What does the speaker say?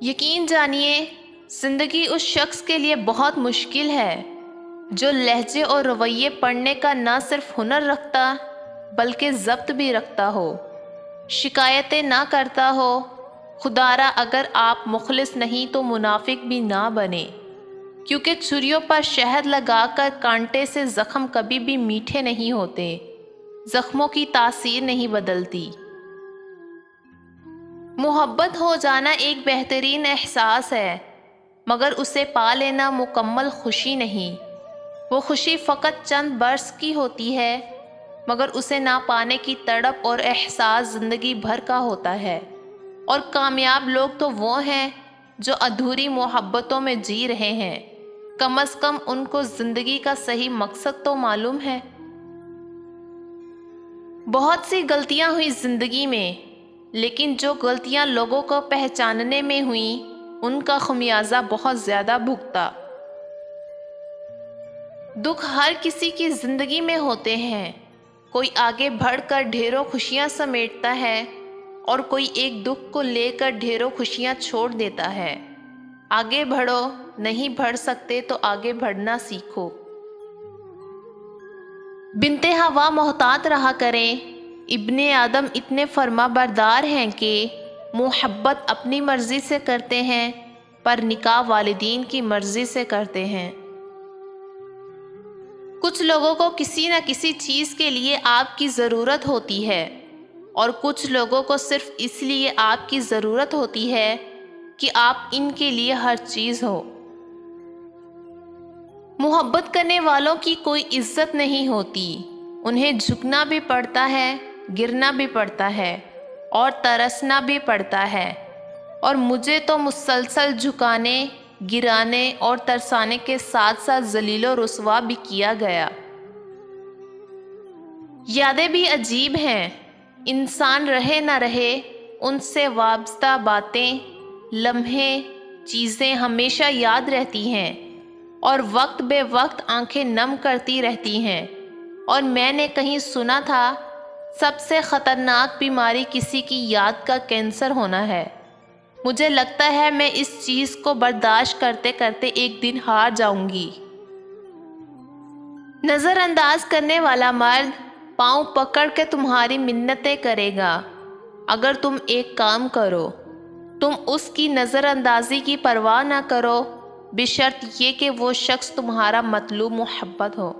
یقین جانیے زندگی اس شخص کے لیے بہت مشکل ہے جو لہجے اور رویے پڑھنے کا نہ صرف ہنر رکھتا بلکہ ضبط بھی رکھتا ہو، شکایتیں نہ کرتا ہو۔ خدارا اگر آپ مخلص نہیں تو منافق بھی نہ بنے، کیونکہ چھریوں پر شہد لگا کر کانٹے سے زخم کبھی بھی میٹھے نہیں ہوتے، زخموں کی تاثیر نہیں بدلتی۔ محبت ہو جانا ایک بہترین احساس ہے، مگر اسے پا لینا مکمل خوشی نہیں۔ وہ خوشی فقط چند برس کی ہوتی ہے، مگر اسے نہ پانے کی تڑپ اور احساس زندگی بھر کا ہوتا ہے۔ اور کامیاب لوگ تو وہ ہیں جو ادھوری محبتوں میں جی رہے ہیں، کم از کم ان کو زندگی کا صحیح مقصد تو معلوم ہے۔ بہت سی غلطیاں ہوئی زندگی میں، لیکن جو غلطیاں لوگوں کو پہچاننے میں ہوئیں ان کا خمیازہ بہت زیادہ بھگتا۔ دکھ ہر کسی کی زندگی میں ہوتے ہیں، کوئی آگے بڑھ کر ڈھیروں خوشیاں سمیٹتا ہے اور کوئی ایک دکھ کو لے کر ڈھیروں خوشیاں چھوڑ دیتا ہے۔ آگے بڑھو، نہیں بڑھ سکتے تو آگے بڑھنا سیکھو۔ بنت حوا محتاط رہا کریں، ابن آدم اتنے فرما بردار ہیں کہ محبت اپنی مرضی سے کرتے ہیں پر نکاح والدین کی مرضی سے کرتے ہیں۔ کچھ لوگوں کو کسی نہ کسی چیز کے لیے آپ کی ضرورت ہوتی ہے اور کچھ لوگوں کو صرف اس لیے آپ کی ضرورت ہوتی ہے کہ آپ ان کے لیے ہر چیز ہو۔ محبت کرنے والوں کی کوئی عزت نہیں ہوتی، انہیں جھکنا بھی پڑتا ہے، گرنا بھی پڑتا ہے اور ترسنا بھی پڑتا ہے، اور مجھے تو مسلسل جھکانے، گرانے اور ترسانے کے ساتھ ساتھ ذلیل و رسوا بھی کیا گیا۔ یادیں بھی عجیب ہیں، انسان رہے نہ رہے ان سے وابستہ باتیں، لمحے، چیزیں ہمیشہ یاد رہتی ہیں اور وقت بے وقت آنکھیں نم کرتی رہتی ہیں۔ اور میں نے کہیں سنا تھا سب سے خطرناک بیماری کسی کی یاد کا کینسر ہونا ہے۔ مجھے لگتا ہے میں اس چیز کو برداشت کرتے کرتے ایک دن ہار جاؤں گی۔ نظر انداز کرنے والا مرد پاؤں پکڑ کے تمہاری منتیں کرے گا اگر تم ایک کام کرو، تم اس کی نظر اندازی کی پرواہ نہ کرو، بشرط یہ کہ وہ شخص تمہارا مطلوب محبت ہو۔